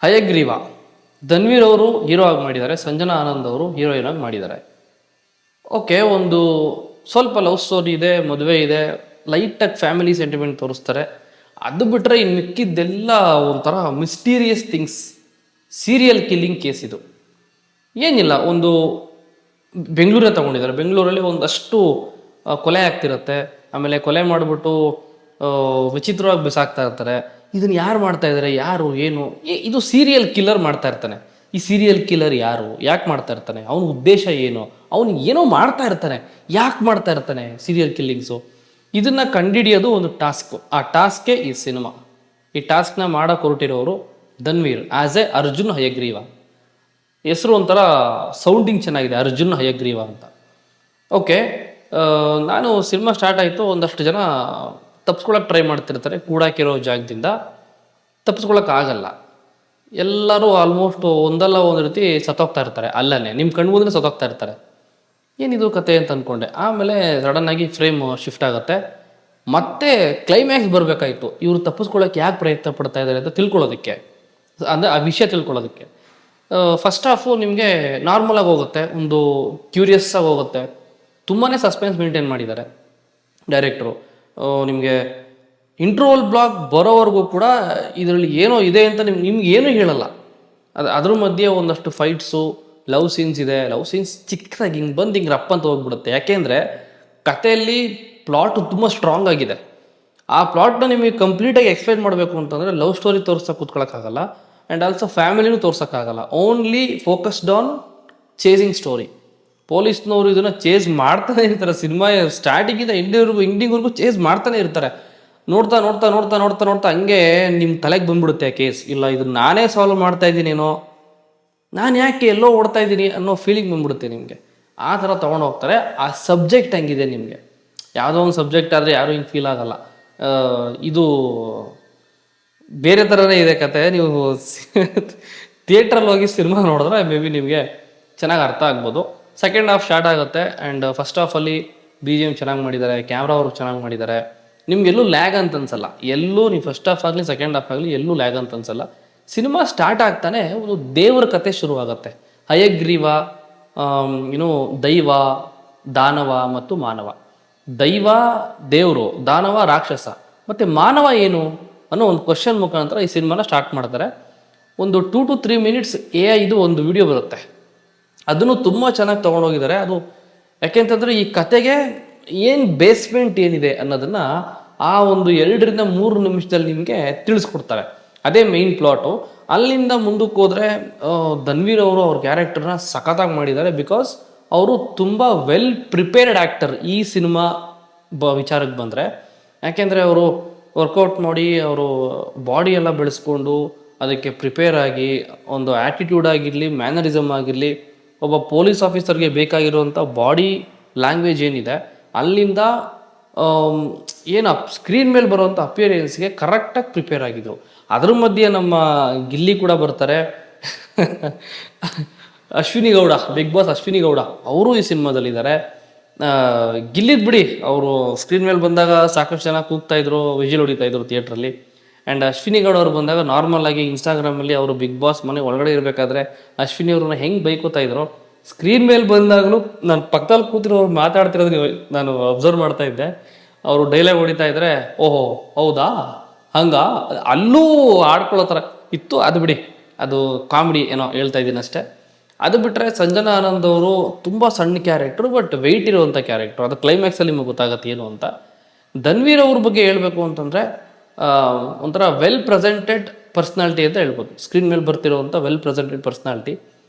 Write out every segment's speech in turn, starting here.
ಹಯಗ್ರೀವ ಧನ್ವೀರ್ ಅವರು ಹೀರೋ ಆಗಿ ಮಾಡಿದ್ದಾರೆ, ಸಂಜನಾ ಆನಂದ್ ಅವರು ಹೀರೋಯಿನ್ ಆಗಿ ಮಾಡಿದ್ದಾರೆ. ಓಕೆ, ಒಂದು ಸ್ವಲ್ಪ ಲವ್ ಸ್ಟೋರಿ ಇದೆ, ಮದುವೆ ಇದೆ, ಲೈಟಾಗಿ ಫ್ಯಾಮಿಲಿ ಸೆಂಟಿಮೆಂಟ್ ತೋರಿಸ್ತಾರೆ. ಅದು ಬಿಟ್ಟರೆ ಇನ್ನು ಮಿಕ್ಕಿದ್ದೆಲ್ಲ ಒಂಥರ mysterious things, serial killing case ಇದು. ಏನಿಲ್ಲ, ಒಂದು ಬೆಂಗಳೂರೇ ತಗೊಂಡಿದ್ದಾರೆ. ಬೆಂಗಳೂರಲ್ಲಿ ಒಂದಷ್ಟು ಕೊಲೆ ಆಗ್ತಿರುತ್ತೆ. ಆಮೇಲೆ ಕೊಲೆ ಮಾಡಿಬಿಟ್ಟು ವಿಚಿತ್ರವಾಗಿ ಬಿಸಾಕ್ತಾ ಇರ್ತಾರೆ. ಇದನ್ನು ಯಾರು ಮಾಡ್ತಾ ಇದ್ದಾರೆ, ಯಾರು ಏನು, ಇದು ಸೀರಿಯಲ್ ಕಿಲ್ಲರ್ ಮಾಡ್ತಾ ಇರ್ತಾನೆ. ಈ ಸೀರಿಯಲ್ ಕಿಲ್ಲರ್ ಯಾರು, ಯಾಕೆ ಮಾಡ್ತಾ ಇರ್ತಾನೆ, ಅವನ ಉದ್ದೇಶ ಏನು, ಅವನು ಏನೋ ಮಾಡ್ತಾ ಇರ್ತಾನೆ, ಯಾಕೆ ಮಾಡ್ತಾ ಇರ್ತಾನೆ ಸೀರಿಯಲ್ ಕಿಲ್ಲಿಂಗ್ಸು, ಇದನ್ನು ಕಂಡುಹಿಡಿಯೋದು ಒಂದು ಟಾಸ್ಕು. ಆ ಟಾಸ್ಕೇ ಈ ಸಿನಿಮಾ. ಈ ಟಾಸ್ಕ್ನ ಮಾಡೋಕೆ ಹೊರಟಿರೋರು ಧನ್ವೀರ್ ಆ್ಯಸ್ ಎ ಅರ್ಜುನ್ ಹಯಗ್ರೀವ. ಹೆಸರು ಒಂಥರ ಸೌಂಡಿಂಗ್ ಚೆನ್ನಾಗಿದೆ, ಅರ್ಜುನ್ ಹಯಗ್ರೀವ ಅಂತ. ಓಕೆ, ನಾನು ಸಿನಿಮಾ ಸ್ಟಾರ್ಟ್ ಆಯಿತು, ಒಂದಷ್ಟು ಜನ ತಪ್ಪಿಸ್ಕೊಳಕ್ಕೆ ಟ್ರೈ ಮಾಡ್ತಿರ್ತಾರೆ. ಕೂಡಾಕಿರೋ ಜಾಗದಿಂದ ತಪ್ಪಿಸ್ಕೊಳಕ್ಕಾಗಲ್ಲ. ಎಲ್ಲರೂ ಆಲ್ಮೋಸ್ಟ್ ಒಂದಲ್ಲ ಒಂದು ರೀತಿ ಸತ್ತೋಗ್ತಾ ಇರ್ತಾರೆ, ಅಲ್ಲೇ ನಿಮ್ಮ ಕಣ್ಣು ಮುಂದೆ ಸತ್ತೋಗ್ತಾ ಇರ್ತಾರೆ. ಏನಿದು ಕತೆ ಅಂತ ಅಂದ್ಕೊಂಡೆ. ಆಮೇಲೆ ಸಡನ್ನಾಗಿ ಫ್ರೇಮ್ ಶಿಫ್ಟ್ ಆಗುತ್ತೆ. ಮತ್ತೆ ಕ್ಲೈಮ್ಯಾಕ್ಸ್ ಬರಬೇಕಾಯಿತು, ಇವರು ತಪ್ಪಿಸ್ಕೊಳ್ಳೋಕ್ಕೆ ಯಾಕೆ ಪ್ರಯತ್ನ ಪಡ್ತಾ ಇದ್ದಾರೆ ಅಂತ ತಿಳ್ಕೊಳ್ಳೋದಕ್ಕೆ, ಅಂದರೆ ಆ ವಿಷಯ ತಿಳ್ಕೊಳ್ಳೋದಕ್ಕೆ. ಫಸ್ಟ್ ಹಾಫು ನಿಮಗೆ ನಾರ್ಮಲಾಗಿ ಹೋಗುತ್ತೆ, ಒಂದು ಕ್ಯೂರಿಯಸ್ ಆಗಿ ಹೋಗುತ್ತೆ. ತುಂಬಾ ಸಸ್ಪೆನ್ಸ್ ಮೇಂಟೈನ್ ಮಾಡಿದ್ದಾರೆ ಡೈರೆಕ್ಟ್ರು. ನಿಮಗೆ ಇಂಟ್ರೋಲ್ ಬ್ಲಾಗ್ ಬರೋವರೆಗೂ ಕೂಡ ಇದರಲ್ಲಿ ಏನೋ ಇದೆ ಅಂತ ನಿಮ್ಗೆ ಏನೂ ಹೇಳಲ್ಲ. ಅದ್ರ ಮಧ್ಯೆ ಒಂದಷ್ಟು ಫೈಟ್ಸು, ಲವ್ ಸೀನ್ಸ್ ಇದೆ. ಲವ್ ಸೀನ್ಸ್ ಚಿಕ್ಕದಾಗಿ ಹಿಂಗೆ ಬಂದು ಹಿಂಗೆ ರಪ್ಪ ಅಂತ ಹೋಗ್ಬಿಡುತ್ತೆ. ಯಾಕೆಂದರೆ ಕಥೆಯಲ್ಲಿ ಪ್ಲಾಟ್ ತುಂಬ ಸ್ಟ್ರಾಂಗ್ ಆಗಿದೆ. ಆ ಪ್ಲಾಟ್ನ ನಿಮಗೆ ಕಂಪ್ಲೀಟಾಗಿ ಎಕ್ಸ್ಪ್ಲೈನ್ ಮಾಡಬೇಕು ಅಂತಂದರೆ ಲವ್ ಸ್ಟೋರಿ ತೋರ್ಸೋಕೆ ಕೂತ್ಕೊಳ್ಳೋಕ್ಕಾಗಲ್ಲ, ಆ್ಯಂಡ್ ಆಲ್ಸೋ ಫ್ಯಾಮಿಲಿನೂ ತೋರ್ಸೋಕ್ಕಾಗಲ್ಲ. Only focused on chasing story. ಪೊಲೀಸ್ನವರು ಇದನ್ನು ಚೇಸ್ ಮಾಡ್ತಾನೆ ಇರ್ತಾರೆ. ಸಿನಿಮಾ ಸ್ಟಾರ್ಟಿಂಗಿಂದ ಎಂಡಿಂಗ್ವರೆಗೂ ಚೇಸ್ ಮಾಡ್ತಾನೆ ಇರ್ತಾರೆ. ನೋಡ್ತಾ ನೋಡ್ತಾ ನೋಡ್ತಾ ನೋಡ್ತಾ ನೋಡ್ತಾ ಹಂಗೆ ನಿಮ್ಮ ತಲೆಗೆ ಬಂದ್ಬಿಡುತ್ತೆ ಕೇಸ್. ಇಲ್ಲ, ಇದನ್ನು ನಾನೇ ಸಾಲ್ವ್ ಮಾಡ್ತಾ ಇದ್ದೀನೇನೋ, ನಾನು ಯಾಕೆ ಎಲ್ಲೋ ಓಡ್ತಾ ಇದ್ದೀನಿ ಅನ್ನೋ ಫೀಲಿಂಗ್ ಬಂದ್ಬಿಡುತ್ತೆ ನಿಮಗೆ. ಆ ಥರ ತೊಗೊಂಡು ಹೋಗ್ತಾರೆ. ಆ ಸಬ್ಜೆಕ್ಟ್ ಹಂಗಿದೆ ನಿಮಗೆ. ಯಾವುದೋ ಒಂದು ಸಬ್ಜೆಕ್ಟ್ ಆದರೆ ಯಾರೂ ಹಿಂಗೆ ಫೀಲ್ ಆಗಲ್ಲ. ಇದು ಬೇರೆ ಥರನೇ ಇದೆ ಕತೆ. ನೀವು ಥಿಯೇಟ್ರಲ್ಲಿ ಹೋಗಿ ಸಿನಿಮಾ ನೋಡಿದ್ರೆ ಮೇ ಬಿ ನಿಮಗೆ ಚೆನ್ನಾಗಿ ಅರ್ಥ ಆಗ್ಬೋದು. ಸೆಕೆಂಡ್ ಹಾಫ್ ಸ್ಟಾರ್ಟ್ ಆಗುತ್ತೆ, ಆ್ಯಂಡ್ ಫಸ್ಟ್ ಹಾಫಲ್ಲಿ BGM ಚೆನ್ನಾಗಿ ಮಾಡಿದ್ದಾರೆ, ಕ್ಯಾಮ್ರಾ ಅವರು ಚೆನ್ನಾಗಿ ಮಾಡಿದ್ದಾರೆ. ನಿಮಗೆಲ್ಲೂ ಲ್ಯಾಗ್ ಅಂತ ಅನ್ಸಲ್ಲ. ಎಲ್ಲೂ ನೀವು ಫಸ್ಟ್ ಹಾಫ್ ಆಗಲಿ ಸೆಕೆಂಡ್ ಹಾಫ್ ಆಗಲಿ ಎಲ್ಲೂ ಲ್ಯಾಗ್ ಅಂತ ಅನ್ಸಲ್ಲ. ಸಿನಿಮಾ ಸ್ಟಾರ್ಟ್ ಆಗ್ತಾನೆ ಒಂದು ದೇವರ ಕತೆ ಶುರುವಾಗುತ್ತೆ. ಹಯಗ್ರೀವ, ದೈವ, ದಾನವ ಮತ್ತು ಮಾನವ. ದೈವ ದೇವರು, ದಾನವ ರಾಕ್ಷಸ, ಮತ್ತು ಮಾನವ ಏನು ಅನ್ನೋ ಒಂದು ಕ್ವಶನ್ ಮುಖಾಂತರ ಈ ಸಿನಿಮಾನ ಸ್ಟಾರ್ಟ್ ಮಾಡ್ತಾರೆ. ಒಂದು 2 to 3 minutes ಇದು ಒಂದು ವಿಡಿಯೋ ಬರುತ್ತೆ. ಅದನ್ನು ತುಂಬ ಚೆನ್ನಾಗಿ ತೊಗೊಂಡೋಗಿದ್ದಾರೆ. ಅದು ಯಾಕೆಂತಂದರೆ ಈ ಕತೆಗೆ ಏನು ಬೇಸ್ಮೆಂಟ್ ಏನಿದೆ ಅನ್ನೋದನ್ನು ಆ ಒಂದು 2 to 3 ನಿಮಿಷದಲ್ಲಿ ನಿಮಗೆ ತಿಳಿಸ್ಕೊಡ್ತಾರೆ. ಅದೇ ಮೇಯ್ನ್ ಪ್ಲಾಟು. ಅಲ್ಲಿಂದ ಮುಂದಕ್ಕೆ ಹೋದರೆ ಧನ್ವೀರ್ ಅವರು ಅವ್ರ ಕ್ಯಾರೆಕ್ಟರ್ನ ಸಖತ್ತಾಗಿ ಮಾಡಿದ್ದಾರೆ. ಬಿಕಾಸ್ ಅವರು ತುಂಬ ವೆಲ್ ಪ್ರಿಪೇರ್ಡ್ ಆ್ಯಕ್ಟರ್ ಈ ಸಿನಿಮಾ ವಿಚಾರಕ್ಕೆ ಬಂದರೆ. ಯಾಕೆಂದರೆ ಅವರು ವರ್ಕೌಟ್ ಮಾಡಿ ಅವರು ಬಾಡಿ ಎಲ್ಲ ಬೆಳೆಸ್ಕೊಂಡು ಅದಕ್ಕೆ ಪ್ರಿಪೇರ್ ಆಗಿ, ಒಂದು ಆ್ಯಟಿಟ್ಯೂಡ್ ಆಗಿರಲಿ, ಮ್ಯಾನರಿಸಮ್ ಆಗಿರಲಿ, ಒಬ್ಬ ಪೊಲೀಸ್ ಆಫೀಸರ್ಗೆ ಬೇಕಾಗಿರುವಂಥ ಬಾಡಿ ಲ್ಯಾಂಗ್ವೇಜ್ ಏನಿದೆ ಅಲ್ಲಿಂದ ಏನು ಸ್ಕ್ರೀನ್ ಮೇಲೆ ಬರುವಂಥ ಅಪಿಯರೆನ್ಸ್ಗೆ ಕರೆಕ್ಟಾಗಿ ಪ್ರಿಪೇರ್ ಆಗಿದ್ರು. ಅದ್ರ ಮಧ್ಯೆ ನಮ್ಮ ಗಿಲ್ಲಿ ಕೂಡ ಬರ್ತಾರೆ. ಅಶ್ವಿನಿ ಗೌಡ, ಬಿಗ್ ಬಾಸ್ ಅಶ್ವಿನಿ ಗೌಡ ಅವರು ಈ ಸಿನಿಮಾದಲ್ಲಿದ್ದಾರೆ. ಗಿಲ್ಲಿದ್ ಬಿಡಿ, ಅವರು ಸ್ಕ್ರೀನ್ ಮೇಲೆ ಬಂದಾಗ ಸಾಕಷ್ಟು ಜನ ಕೂಗ್ತಾಯಿದ್ರು, ವಿಜಿಲ್ ಹೊಡಿತಾಯಿದ್ರು ಥಿಯೇಟ್ರಲ್ಲಿ. ಆ್ಯಂಡ್ ಅಶ್ವಿನಿ ಗೌಡ ಅವ್ರು ಬಂದಾಗ ನಾರ್ಮಲ್ ಆಗಿ ಇನ್ಸ್ಟಾಗ್ರಾಮಲ್ಲಿ ಅವರು ಬಿಗ್ ಬಾಸ್ ಮನೆ ಒಳಗಡೆ ಇರಬೇಕಾದ್ರೆ ಅಶ್ವಿನಿ ಅವ್ರನ್ನ ಹೆಂಗೆ ಬೈಕೋತಾ ಇದ್ರು, ಸ್ಕ್ರೀನ್ ಮೇಲೆ ಬಂದಾಗಲೂ ನಾನು ಪಕ್ಕದಲ್ಲಿ ಕೂತಿರೋರು ಮಾತಾಡ್ತಿರೋದು ನಾನು ಅಬ್ಸರ್ವ್ ಮಾಡ್ತಾ ಇದ್ದೆ. ಅವರು ಡೈಲಾಗ್ ಹೊಡಿತಾ ಇದ್ರೆ, ಓಹೋ ಹೌದಾ ಹಂಗ, ಅಲ್ಲೂ ಆಡ್ಕೊಳ್ಳೋ ಥರ ಇತ್ತು. ಅದು ಬಿಡಿ, ಅದು ಕಾಮಿಡಿ ಏನೋ ಹೇಳ್ತಾ ಇದ್ದೀನಿ ಅಷ್ಟೇ. ಅದು ಬಿಟ್ಟರೆ ಸಂಜನಾ ಆನಂದ್ ಅವರು ತುಂಬ ಸಣ್ಣ ಕ್ಯಾರೆಕ್ಟ್ರು, ಬಟ್ ವೆಯ್ಟ್ ಇರುವಂಥ ಕ್ಯಾರೆಕ್ಟ್ರು. ಅದು ಕ್ಲೈಮ್ಯಾಕ್ಸಲ್ಲಿ ನಿಮಗೆ ಗೊತ್ತಾಗತ್ತೆ ಏನು ಅಂತ. ಧನ್ವೀರ್ ಅವ್ರ ಬಗ್ಗೆ ಹೇಳಬೇಕು ಅಂತಂದರೆ ಒಂಥರ ವೆಲ್ ಪ್ರೆಸೆಂಟೆಡ್ ಪರ್ಸ್ನಾಲಿಟಿ ಅಂತ ಹೇಳ್ಬೋದು. ಸ್ಕ್ರೀನ್ ಮೇಲೆ ಬರ್ತಿರೋವಂಥ well presented personality.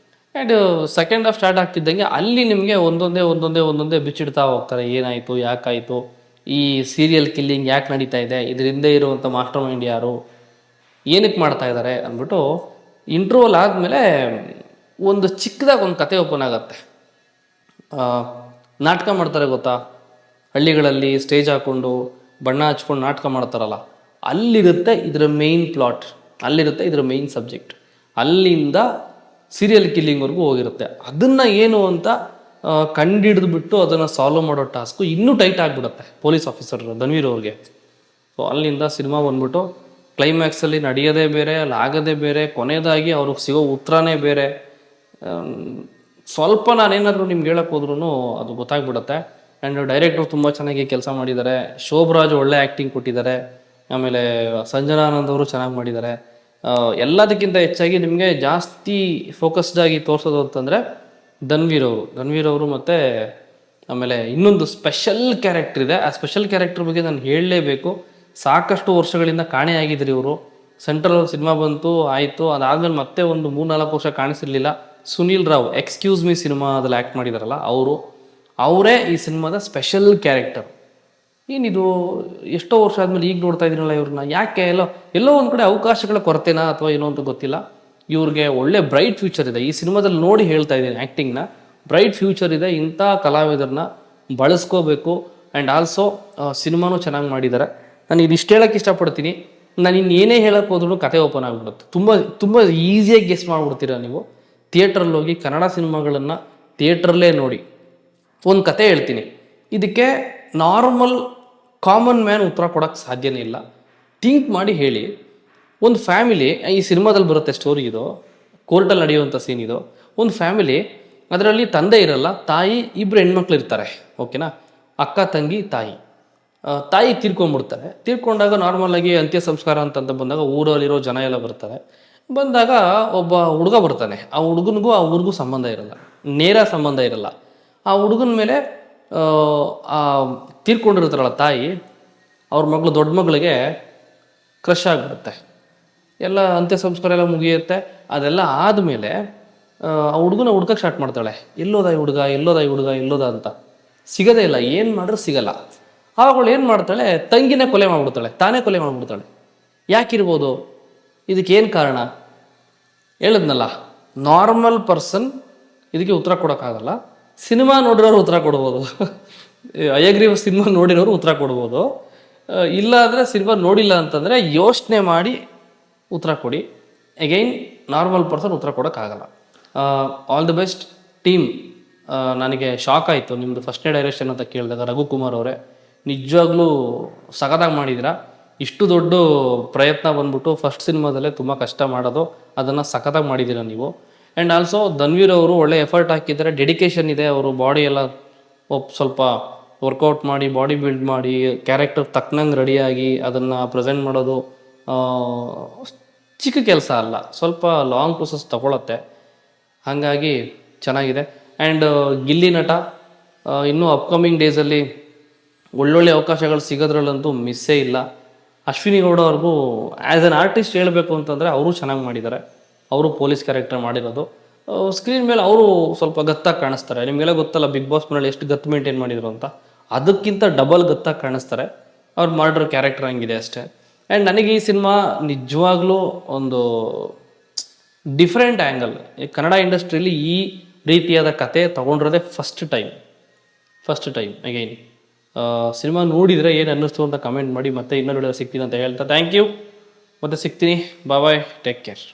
And second half start ಆಗ್ತಿದ್ದಂಗೆ ಅಲ್ಲಿ ನಿಮಗೆ ಒಂದೊಂದೇ ಬಿಚ್ಚಿಡ್ತಾ ಹೋಗ್ತಾರೆ. ಏನಾಯಿತು, ಯಾಕಾಯಿತು, ಈ ಸೀರಿಯಲ್ ಕಿಲ್ಲಿಂಗ್ ಯಾಕೆ ನಡೀತಾ ಇದೆ, ಇದ್ರ ಹಿಂದೆ ಇರುವಂಥ ಮಾಸ್ಟರ್ ಮೈಂಡ್ ಯಾರು, ಏನಕ್ಕೆ ಮಾಡ್ತಾ ಇದ್ದಾರೆ ಅಂದ್ಬಿಟ್ಟು ಇಂಟ್ರೋಲ್ ಆದಮೇಲೆ ಒಂದು ಚಿಕ್ಕದಾಗಿ ಒಂದು ಕತೆ ಓಪನ್ ಆಗುತ್ತೆ. ನಾಟಕ ಮಾಡ್ತಾರೆ ಗೊತ್ತಾ, ಹಳ್ಳಿಗಳಲ್ಲಿ ಸ್ಟೇಜ್ ಹಾಕ್ಕೊಂಡು ಬಣ್ಣ ಹಚ್ಕೊಂಡು ನಾಟಕ ಮಾಡ್ತಾರಲ್ಲ, ಅಲ್ಲಿರುತ್ತೆ ಇದರ ಮೇಯ್ನ್ ಪ್ಲಾಟ್, ಅಲ್ಲಿರುತ್ತೆ ಇದರ ಮೇಯ್ನ್ ಸಬ್ಜೆಕ್ಟ್. ಅಲ್ಲಿಂದ ಸೀರಿಯಲ್ ಕಿಲ್ಲಿಂಗ್ವರೆಗೂ ಹೋಗಿರುತ್ತೆ. ಅದನ್ನು ಏನು ಅಂತ ಕಂಡಿಡಿದ್ಬಿಟ್ಟು ಅದನ್ನು ಸಾಲ್ವ್ ಮಾಡೋ ಟಾಸ್ಕು ಇನ್ನೂ ಟೈಟ್ ಆಗಿಬಿಡುತ್ತೆ ಪೊಲೀಸ್ ಆಫೀಸರ್ ಧನ್ವೀರ್ ಅವ್ರಿಗೆ. ಸೊ ಅಲ್ಲಿಂದ ಸಿನಿಮಾ ಬಂದ್ಬಿಟ್ಟು ಕ್ಲೈಮ್ಯಾಕ್ಸಲ್ಲಿ ನಡೆಯೋದೇ ಬೇರೆ, ಅಲ್ಲಿ ಆಗೋದೇ ಬೇರೆ, ಕೊನೆಯದಾಗಿ ಅವ್ರಿಗೆ ಸಿಗೋ ಉತ್ತರನೇ ಬೇರೆ. ಸ್ವಲ್ಪ ನಾನೇನಾದರೂ ನಿಮ್ಗೆ ಹೇಳಕ್ಕೆ ಹೋದ್ರೂ ಅದು ಗೊತ್ತಾಗ್ಬಿಡುತ್ತೆ. ಆ್ಯಂಡ್ ಡೈರೆಕ್ಟ್ರು ತುಂಬ ಚೆನ್ನಾಗಿ ಕೆಲಸ ಮಾಡಿದ್ದಾರೆ. ಶೋಭರಾಜ್ ಒಳ್ಳೆ ಆ್ಯಕ್ಟಿಂಗ್ ಕೊಟ್ಟಿದ್ದಾರೆ. ಆಮೇಲೆ ಸಂಜನಾ ಆನಂದ್ ಅವರು ಚೆನ್ನಾಗಿ ಮಾಡಿದ್ದಾರೆ. ಎಲ್ಲದಕ್ಕಿಂತ ಹೆಚ್ಚಾಗಿ ನಿಮಗೆ ಜಾಸ್ತಿ ಫೋಕಸ್ಡ್ ಆಗಿ ತೋರಿಸೋದು ಅಂತಂದರೆ ಧನ್ವೀರ್ ಅವರು ಮತ್ತು ಆಮೇಲೆ ಇನ್ನೊಂದು ಸ್ಪೆಷಲ್ ಕ್ಯಾರೆಕ್ಟರ್ ಇದೆ. ಆ ಸ್ಪೆಷಲ್ ಕ್ಯಾರೆಕ್ಟರ್ ಬಗ್ಗೆ ನಾನು ಹೇಳಲೇಬೇಕು. ಸಾಕಷ್ಟು ವರ್ಷಗಳಿಂದ ಕಾಣೆಯಾಗಿದ್ದರು ಇವರು. ಸೆಂಟ್ರಲ್ ಸಿನಿಮಾ ಬಂತು, ಆಯಿತು, ಅದಾದಮೇಲೆ ಮತ್ತೆ ಒಂದು 3-4 ವರ್ಷ ಕಾಣಿಸಿರಲಿಲ್ಲ. ಸುನೀಲ್ ರಾವ್ ಎಕ್ಸ್ಕ್ಯೂಸ್ ಮೀ ಸಿನಿಮಾದಲ್ಲಿ ಆ್ಯಕ್ಟ್ ಮಾಡಿದಾರಲ್ಲ ಅವರೇ ಈ ಸಿನಿಮಾದ ಸ್ಪೆಷಲ್ ಕ್ಯಾರೆಕ್ಟರ್. ಏನಿದು ಎಷ್ಟೋ ವರ್ಷ ಆದಮೇಲೆ ಈಗ ನೋಡ್ತಾ ಇದ್ದೀನಲ್ಲ ಇವ್ರನ್ನ, ಯಾಕೆ ಎಲ್ಲೋ ಒಂದು ಕಡೆ ಅವಕಾಶಗಳ ಕೊರತೆನಾ ಅಥವಾ ಏನೋ ಅಂತ ಗೊತ್ತಿಲ್ಲ. ಇವ್ರಿಗೆ ಒಳ್ಳೆ ಬ್ರೈಟ್ ಫ್ಯೂಚರ್ ಇದೆ. ಈ ಸಿನಿಮಾದಲ್ಲಿ ನೋಡಿ ಹೇಳ್ತಾ ಇದ್ದೀನಿ, ಆ್ಯಕ್ಟಿಂಗ್ನ ಬ್ರೈಟ್ ಫ್ಯೂಚರ್ ಇದೆ. ಇಂಥ ಕಲಾವಿದರನ್ನ ಬಳಸ್ಕೋಬೇಕು. ಆ್ಯಂಡ್ ಆಲ್ಸೋ ಸಿನಿಮಾನೂ ಚೆನ್ನಾಗಿ ಮಾಡಿದ್ದಾರೆ. ನಾನು ಇದಿಷ್ಟು ಹೇಳೋಕ್ಕೆ ಇಷ್ಟಪಡ್ತೀನಿ. ನಾನು ಇನ್ನೇನೇ ಹೇಳೋಕ್ಕೆ ಹೋದ್ರೂ ಕತೆ ಓಪನ್ ಆಗಿಬಿಡುತ್ತೆ. ತುಂಬ ಈಸಿಯಾಗಿ ಗೆಸ್ ಮಾಡಿಬಿಡ್ತೀರ ನೀವು. ಥಿಯೇಟ್ರಲ್ಲಿ ಹೋಗಿ ಕನ್ನಡ ಸಿನಿಮಾಗಳನ್ನು ಥಿಯೇಟ್ರಲ್ಲೇ ನೋಡಿ. ಒಂದು ಕತೆ ಹೇಳ್ತೀನಿ, ಇದಕ್ಕೆ ನಾರ್ಮಲ್ ಕಾಮನ್ ಮ್ಯಾನ್ ಉತ್ತರ ಕೊಡೋಕ್ಕೆ ಸಾಧ್ಯನೇ ಇಲ್ಲ. ಥಿಂಕ್ ಮಾಡಿ ಹೇಳಿ. ಒಂದು ಫ್ಯಾಮಿಲಿ, ಈ ಸಿನಿಮಾದಲ್ಲಿ ಬರುತ್ತೆ ಸ್ಟೋರಿ, ಇದು ಕೋರ್ಟಲ್ಲಿ ನಡೆಯುವಂಥ ಸೀನ್ ಇದು. ಒಂದು ಫ್ಯಾಮಿಲಿ, ಅದರಲ್ಲಿ ತಂದೆ ಇರಲ್ಲ, ತಾಯಿ, 2 ಹೆಣ್ಮಕ್ಳು ಇರ್ತಾರೆ. ಓಕೆನಾ? ಅಕ್ಕ, ತಂಗಿ, ತಾಯಿ ತೀರ್ಕೊಂಡ್ಬಿಡ್ತಾರೆ. ತೀರ್ಕೊಂಡಾಗ ನಾರ್ಮಲಾಗಿ ಅಂತ್ಯ ಸಂಸ್ಕಾರ ಅಂತ ಬಂದಾಗ ಊರಲ್ಲಿರೋ ಜನ ಎಲ್ಲ ಬರ್ತಾರೆ. ಬಂದಾಗ ಒಬ್ಬ ಹುಡುಗ ಬರ್ತಾನೆ. ಆ ಹುಡುಗನಿಗೂ ಆ ಊರಿಗೂ ಸಂಬಂಧ ಇರಲ್ಲ, ನೇರ ಸಂಬಂಧ ಇರಲ್ಲ. ಆ ಹುಡುಗನ ಮೇಲೆ ಆ ತೀರ್ಕೊಂಡಿರ್ತಾರಲ್ಲ ತಾಯಿ, ಅವ್ರ ಮಗಳು, ದೊಡ್ಡ ಮಗಳಿಗೆ ಕ್ರಶ್ ಆಗಿಬಿಡುತ್ತೆ. ಎಲ್ಲ ಅಂತ್ಯ ಸಂಸ್ಕಾರ ಎಲ್ಲ ಮುಗಿಯುತ್ತೆ. ಅದೆಲ್ಲ ಆದಮೇಲೆ ಆ ಹುಡುಗನ ಹುಡ್ಕಕ್ಕೆ ಸ್ಟಾರ್ಟ್ ಮಾಡ್ತಾಳೆ. ಎಲ್ಲೋದ ಈ ಹುಡುಗ ಅಂತ. ಸಿಗೋದೇ ಇಲ್ಲ, ಏನು ಮಾಡಿದ್ರು ಸಿಗಲ್ಲ. ಅವಳು ಏನು ಮಾಡ್ತಾಳೆ, ತಂಗಿನೇ ಕೊಲೆ ಮಾಡಿಬಿಡ್ತಾಳೆ, ತಾನೇ ಕೊಲೆ ಮಾಡಿಬಿಡ್ತಾಳೆ. ಯಾಕಿರ್ಬೋದು? ಇದಕ್ಕೇನು ಕಾರಣ? ಹೇಳಿದ್ನಲ್ಲ, ನಾರ್ಮಲ್ ಪರ್ಸನ್ ಇದಕ್ಕೆ ಉತ್ತರ ಕೊಡೋಕ್ಕಾಗಲ್ಲ. ಸಿನಿಮಾ ನೋಡಿರೋರು ಉತ್ತರ ಕೊಡ್ಬೋದು. ಅಯಗ್ರೀವ್ ಸಿನಿಮಾ ನೋಡಿರೋರು ಉತ್ತರ ಕೊಡ್ಬೋದು. ಇಲ್ಲ ಅಂದರೆ ಸಿನಿಮಾ ನೋಡಿಲ್ಲ ಅಂತಂದರೆ ಯೋಚನೆ ಮಾಡಿ ಉತ್ತರ ಕೊಡಿ. ಅಗೈನ್ ನಾರ್ಮಲ್ ಪರ್ಸನ್ ಉತ್ತರ ಕೊಡೋಕ್ಕಾಗಲ್ಲ. All the best team. ನನಗೆ ಶಾಕ್ ಆಯಿತು ನಿಮ್ಮದು ಫಸ್ಟ್ನೇ ಡೈರೆಕ್ಷನ್ ಅಂತ ಕೇಳಿದಾಗ. ರಘುಕುಮಾರ್ ಅವರೇ ನಿಜವಾಗ್ಲೂ ಸಖತ್ತಾಗಿ ಮಾಡಿದ್ದೀರಾ. ಇಷ್ಟು ದೊಡ್ಡ ಪ್ರಯತ್ನ ಬಂದ್ಬಿಟ್ಟು ಫಸ್ಟ್ ಸಿನಿಮಾದಲ್ಲೇ ತುಂಬ ಕಷ್ಟ ಮಾಡೋದು, ಅದನ್ನು ಸಖತ್ತಾಗಿ ಮಾಡಿದ್ದೀರಾ ನೀವು. ಆ್ಯಂಡ್ ಆಲ್ಸೋ ಧನ್ವೀರ್ ಅವರು ಒಳ್ಳೆ ಎಫರ್ಟ್ ಹಾಕಿದ್ದಾರೆ, ಡೆಡಿಕೇಶನ್ ಇದೆ. ಅವರು ಬಾಡಿ ಎಲ್ಲ ಸ್ವಲ್ಪ ವರ್ಕೌಟ್ ಮಾಡಿ, ಬಾಡಿ ಬಿಲ್ಡ್ ಮಾಡಿ, ಕ್ಯಾರೆಕ್ಟರ್ ತಕ್ಕನಂಗೆ ರೆಡಿಯಾಗಿ ಅದನ್ನು ಪ್ರೆಸೆಂಟ್ ಮಾಡೋದು ಚಿಕ್ಕ ಕೆಲಸ ಅಲ್ಲ, ಸ್ವಲ್ಪ ಲಾಂಗ್ ಪ್ರೊಸೆಸ್ ತಗೊಳತ್ತೆ. ಹಾಗಾಗಿ ಚೆನ್ನಾಗಿದೆ. ಆ್ಯಂಡ್ ಗಿಲ್ಲಿ ನಟ ಇನ್ನೂ ಅಪ್ಕಮಿಂಗ್ ಡೇಸಲ್ಲಿ ಒಳ್ಳೊಳ್ಳೆ ಅವಕಾಶಗಳು ಸಿಗೋದ್ರಲ್ಲಂತೂ ಮಿಸ್ಸೇ ಇಲ್ಲ. ಅಶ್ವಿನಿ ಗೌಡ ಅವ್ರಿಗೂ ಆ್ಯಸ್ ಅನ್ ಆರ್ಟಿಸ್ಟ್ ಹೇಳಬೇಕು ಅಂತಂದರೆ ಅವರು ಚೆನ್ನಾಗಿ ಮಾಡಿದ್ದಾರೆ. ಅವರು ಪೊಲೀಸ್ ಕ್ಯಾರೆಕ್ಟರ್ ಮಾಡಿರೋದು. ಸ್ಕ್ರೀನ್ ಮೇಲೆ ಅವರು ಸ್ವಲ್ಪ ಗತ್ತಾಗಿ ಕಾಣಿಸ್ತಾರೆ. ನಿಮಗೆಲ್ಲ ಗೊತ್ತಲ್ಲ ಬಿಗ್ ಬಾಸ್ ಮನೇಲಿ ಎಷ್ಟು ಗತ್ತು ಮೇಂಟೈನ್ ಮಾಡಿದ್ರು ಅಂತ, ಅದಕ್ಕಿಂತ ಡಬಲ್ ಗತ್ತಾಗಿ ಕಾಣಿಸ್ತಾರೆ. ಅವ್ರು ಮಾಡಿರೋ ಕ್ಯಾರೆಕ್ಟರ್ ಹಂಗಿದೆ ಅಷ್ಟೇ. ಆ್ಯಂಡ್ ನನಗೆ ಈ ಸಿನಿಮಾ ನಿಜವಾಗ್ಲೂ ಒಂದು ಡಿಫ್ರೆಂಟ್ ಆ್ಯಂಗಲ್. ಕನ್ನಡ ಇಂಡಸ್ಟ್ರಿಯಲ್ಲಿ ಈ ರೀತಿಯಾದ ಕತೆ ತೊಗೊಂಡಿರೋದೇ ಫಸ್ಟ್ ಟೈಮ್. ಅಗೈನ್ ಸಿನಿಮಾ ನೋಡಿದರೆ ಏನು ಅನ್ನಿಸ್ತು ಅಂತ ಕಮೆಂಟ್ ಮಾಡಿ. ಮತ್ತೆ ಇನ್ನೊಂದು ಸಿಗ್ತೀನಿ ಅಂತ ಹೇಳ್ತಾ ಥ್ಯಾಂಕ್ ಯು. ಮತ್ತೆ ಸಿಗ್ತೀನಿ. Bye, take care.